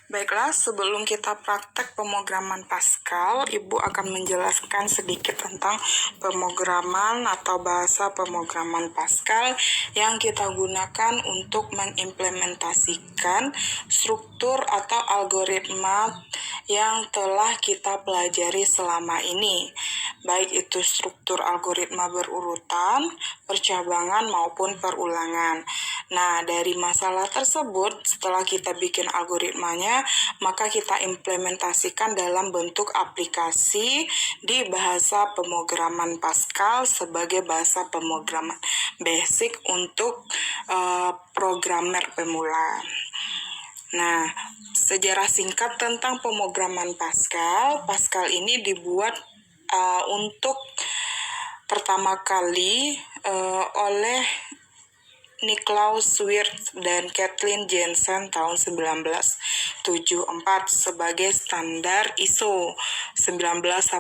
Baiklah, sebelum kita praktek pemrograman Pascal, Ibu akan menjelaskan sedikit tentang pemrograman atau bahasa pemrograman Pascal yang kita gunakan untuk mengimplementasikan struktur atau algoritma yang telah kita pelajari selama ini, baik itu struktur algoritma berurutan, percabangan, maupun perulangan. Nah, dari masalah tersebut, setelah kita bikin algoritmanya, maka kita implementasikan dalam bentuk aplikasi di bahasa pemrograman Pascal sebagai bahasa pemrograman basic untuk programmer pemula. Nah, sejarah singkat tentang pemrograman Pascal. Pascal ini dibuat untuk pertama kali oleh Niklaus Wirth dan Kathleen Jensen tahun 1974 sebagai standar ISO 1980.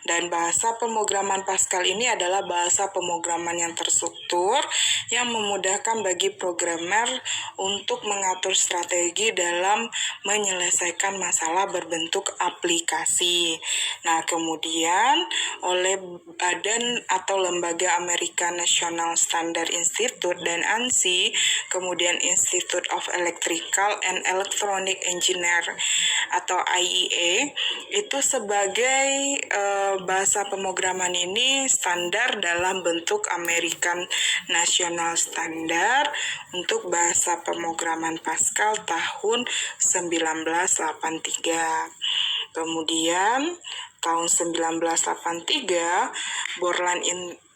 Dan bahasa pemrograman Pascal ini adalah bahasa pemrograman yang terstruktur yang memudahkan bagi programmer untuk mengatur strategi dalam menyelesaikan masalah berbentuk aplikasi. Nah, kemudian oleh Badan atau Lembaga American National Standard Institute dan ANSI, kemudian Institute of Electrical and Electronic Engineer atau IEA, itu sebagai bahasa pemrograman ini standar dalam bentuk American National Standard untuk bahasa pemrograman Pascal tahun 1983. Kemudian tahun 1983, Borland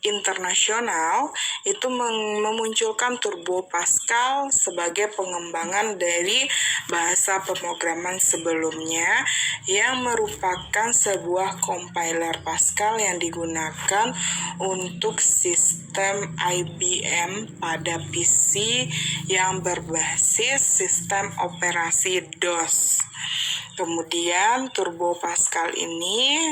Internasional itu memunculkan Turbo Pascal sebagai pengembangan dari bahasa pemrograman sebelumnya yang merupakan sebuah compiler Pascal yang digunakan untuk sistem IBM pada PC yang berbasis sistem operasi DOS. Kemudian Turbo Pascal ini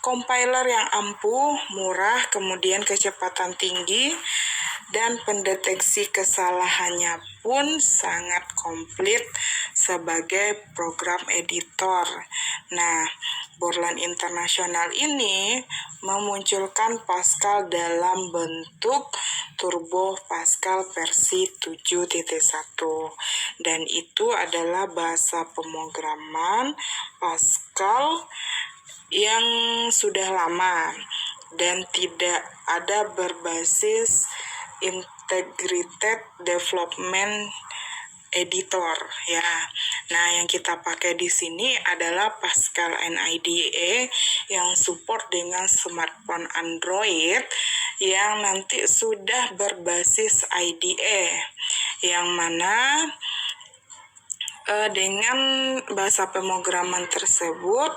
compiler yang ampuh, murah, kemudian kecepatan tinggi, dan pendeteksi kesalahannya pun sangat komplit sebagai program editor. Nah, Borland Internasional ini memunculkan Pascal dalam bentuk Turbo Pascal versi 7.1, dan itu adalah bahasa pemrograman Pascal yang sudah lama dan tidak ada berbasis Integrated Development Editor ya. Nah, yang kita pakai di sini adalah Pascal NIDE yang support dengan smartphone Android yang nanti sudah berbasis IDE, yang mana dengan bahasa pemrograman tersebut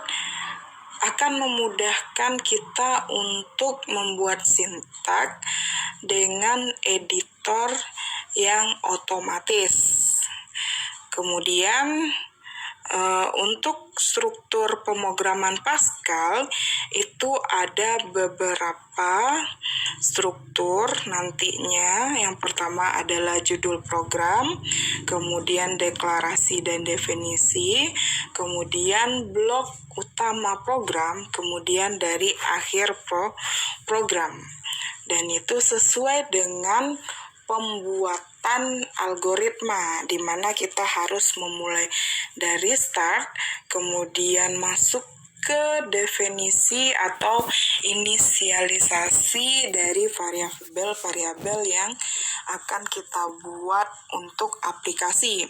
akan memudahkan kita untuk membuat sintaks dengan editor yang otomatis. Kemudian untuk struktur pemrograman Pascal itu ada beberapa struktur nantinya. Yang pertama adalah judul program, kemudian deklarasi dan definisi, kemudian blok utama program, kemudian dari akhir program. Dan itu sesuai dengan pembuatan algoritma, di mana kita harus memulai dari start, kemudian masuk ke definisi atau inisialisasi dari variabel-variabel yang akan kita buat untuk aplikasi.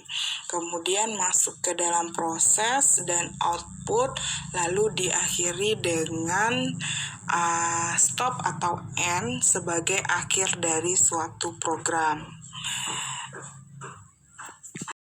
Kemudian masuk ke dalam proses dan output, lalu diakhiri dengan stop atau end sebagai akhir dari suatu program.